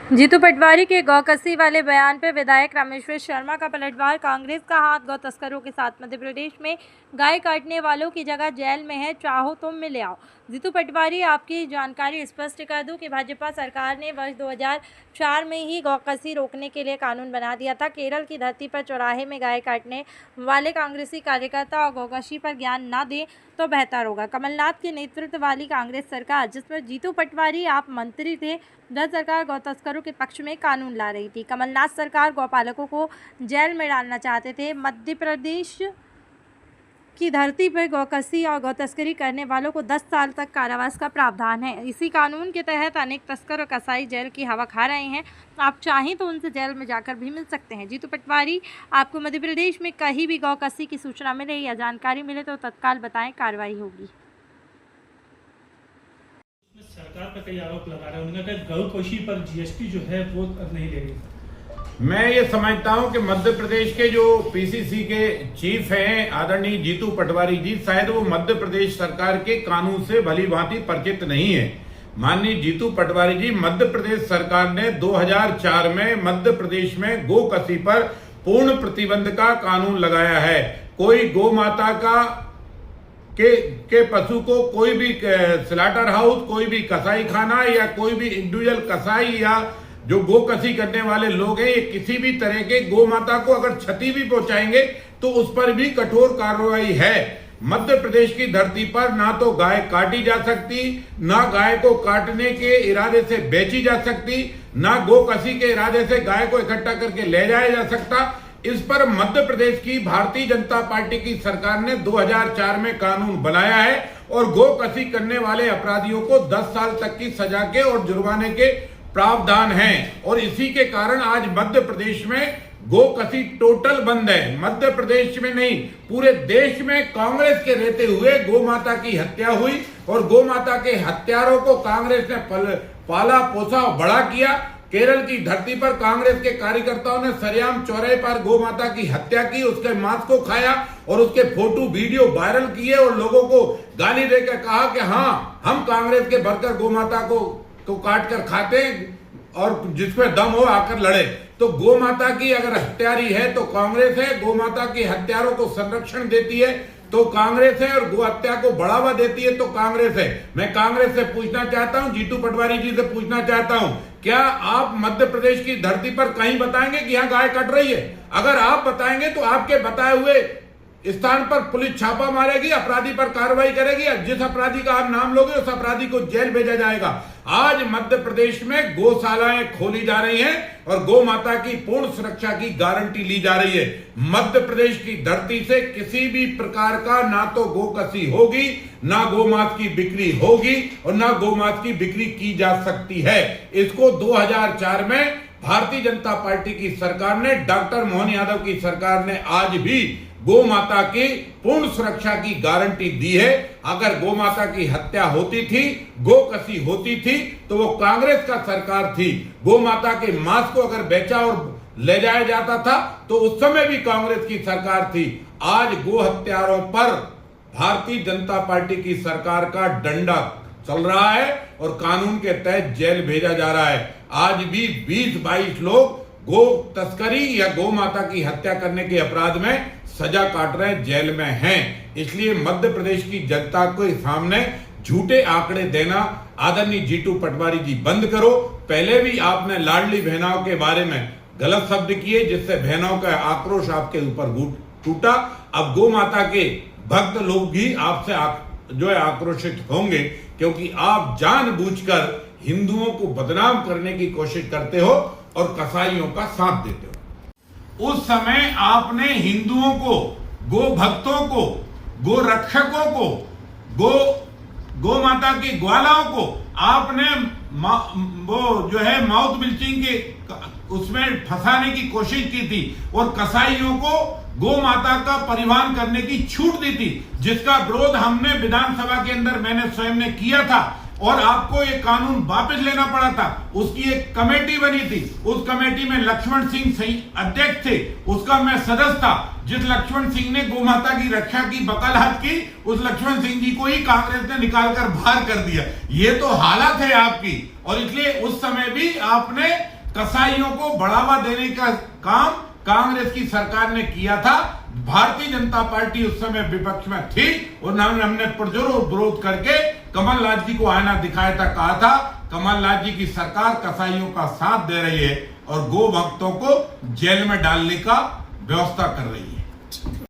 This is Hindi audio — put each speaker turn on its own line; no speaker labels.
जीतू पटवारी के गौकसी वाले बयान पर विधायक रामेश्वर शर्मा का पलटवार। कांग्रेस का हाथ गौ तस्करों के साथ। मध्य प्रदेश में गाय काटने वालों की जगह जेल में है, चाहो तो मिले आओ। जीतू पटवारी, आपकी जानकारी स्पष्ट कर दूं कि भाजपा सरकार ने वर्ष 2004 में ही गौकसी रोकने के लिए कानून बना दिया था। केरल की धरती पर चौराहे में गाय काटने वाले कांग्रेसी कार्यकर्ता और गौकसी पर ज्ञान न दें तो बेहतर होगा। कमलनाथ के नेतृत्व वाली कांग्रेस सरकार, जिसमें जीतू पटवारी आप मंत्री थे, वह सरकार गौ तस्करों के पक्ष में कानून ला रही थी। कमलनाथ सरकार गौपालकों को जेल में डालना चाहते थे। मध्य प्रदेश की धरती पर गौकसी और गौ तस्करी करने वालों को 10 साल तक कारावास का प्रावधान है। इसी कानून के तहत अनेक तस्कर और कसाई जेल की हवा खा रहे हैं। आप चाहें तो उनसे जेल में जाकर भी मिल सकते हैं। जीतू पटवारी, आपको मध्य प्रदेश में कहीं भी गौकसी की सूचना मिले या जानकारी मिले तो तत्काल बताएं, कार्रवाई होगी।
सरकार पर कई आरोप लगा रहे हैं, उन्होंने कहा गौकसी पर जीएसटी जो है वो नहीं ले रही।
मैं ये समझता हूं कि मध्य प्रदेश के जो पीसीसी के चीफ हैं आदरणीय जीतू पटवारी जी, शायद वो मध्य प्रदेश सरकार के कानून से भली भांति परिचित नहीं है। माननीय जीतू पटवारी जी, मध्य प्रदेश सरकार ने 2004 में मध्य प्रदेश में गोकसी पर पूर्ण प्रतिबंध का कानून लगाया है। कोई गौ माता के पशु को कोई भी स्लॉटर हाउस, कोई भी कसाई खाना या कोई भी इंडिविजुअल कसाई या जो गोकसी करने वाले लोग हैं, ये किसी भी तरह के गौ माता को अगर क्षति भी पहुंचाएंगे तो उस पर भी कठोर कार्रवाई है। मध्य प्रदेश की धरती पर ना तो गाय काटी जा सकती, ना गाय को काटने के इरादे से बेची जा सकती, ना गोकसी के इरादे से गाय को इकट्ठा करके ले जाया जा सकता। इस पर मध्य प्रदेश की भारतीय जनता पार्टी की सरकार ने 2004 में कानून बनाया है और गोकसी करने वाले अपराधियों को 10 साल तक की सजा के और जुर्माने के प्रावधान हैं। और इसी के कारण आज मध्य प्रदेश में गोकसी टोटल बंद है। मध्य प्रदेश में नहीं, पूरे देश में कांग्रेस के रहते हुए गौ माता की हत्या हुई और गौ माता के हत्यारों को कांग्रेस ने पाला पोसा और बड़ा किया। केरल की धरती पर कांग्रेस के कार्यकर्ताओं ने सरेआम चौराहे पर गौ माता की हत्या की, उसके मांस को खाया और उसके फोटो वीडियो वायरल किए और लोगों को गाली देकर कहा कि हाँ, हम कांग्रेस के भरकर गौ माता को काट कर खाते हैं और जिसमें दम हो आकर लड़े। तो गौ माता की अगर हत्यारी है तो कांग्रेस है, गौ माता के हत्यारों को संरक्षण देती है तो कांग्रेस है, और गौ हत्या को बढ़ावा देती है तो कांग्रेस है। मैं कांग्रेस से पूछना चाहता हूं, जीतू पटवारी जी से पूछना चाहता हूं, क्या आप मध्य प्रदेश की धरती पर कहीं बताएंगे कि यहाँ गाय कट रही है? अगर आप बताएंगे तो आपके बताए हुए स्थान पर पुलिस छापा मारेगी, अपराधी पर कार्रवाई करेगी, जिस अपराधी का आप नाम लोगे उस अपराधी को जेल भेजा जाएगा। आज मध्य प्रदेश में गौशालाएं खोली जा रही हैं और गौ माता की पूर्ण सुरक्षा की गारंटी ली जा रही है। मध्य प्रदेश की धरती से किसी भी प्रकार का ना तो गोकसी होगी, ना गौमांस की बिक्री होगी और ना गौमांस की बिक्री की जा सकती है। इसको 2004 में भारतीय जनता पार्टी की सरकार ने, डॉक्टर मोहन यादव की सरकार ने आज भी गौ माता की पूर्ण सुरक्षा की गारंटी दी है। अगर गौ माता की हत्या होती थी, गोकसी होती थी तो वो कांग्रेस का सरकार थी। गौ माता के मांस को अगर बेचा और ले जाया जाता था तो उस समय भी कांग्रेस की सरकार थी। आज गो हत्यारों पर भारतीय जनता पार्टी की सरकार का डंडा चल रहा है और कानून के तहत जेल भेजा जा रहा है। आज भी 20-22 लोग गो तस्करी या गौ माता की हत्या करने के अपराध में सजा काट रहे हैं, जेल में हैं। इसलिए मध्य प्रदेश की जनता के सामने झूठे आंकड़े देना आदरणीय जीतू पटवारी जी बंद करो। पहले भी आपने लाडली बहनों के बारे में गलत शब्द किए जिससे बहनों का आक्रोश आपके ऊपर टूटा। अब गौ माता के भक्त लोग भी आपसे जो है आक्रोशित होंगे, क्योंकि आप जानबूझकर हिंदुओं को बदनाम करने की कोशिश करते हो और कसाईयों का साथ देते हो। उस समय आपने हिंदुओं को, गो भक्तों को, गो रक्षकों को, गो माता की ग्वालाओं को आपने वो जो है माउथ बिल्चिंग के उसमें फंसाने की कोशिश की थी और कसाईयों को गो माता का परिवहन करने की छूट दी थी, जिसका विरोध हमने विधानसभा के अंदर मैंने स्वयं ने किया था और आपको ये कानून वापस लेना पड़ा था। उसकी एक कमेटी बनी थी, उस कमेटी में लक्ष्मण सिंह अध्यक्ष थे, उसका मैं सदस्य था। जिस लक्ष्मण सिंह ने गौ माता की रक्षा की वकालत की, उस लक्ष्मण सिंह जी को ही कांग्रेस ने निकालकर बाहर कर दिया। ये तो हालत है आपकी। और इसलिए उस समय भी आपने कसाईयों को बढ़ावा देने का काम कांग्रेस की सरकार ने किया था। भारतीय जनता पार्टी उस समय विपक्ष में थी और हमने पुरजोर विरोध करके कमलनाथ जी को आईना दिखाया था, कहा था कमलनाथ जी की सरकार कसाईयों का साथ दे रही है और गो भक्तों को जेल में डालने का व्यवस्था कर रही है।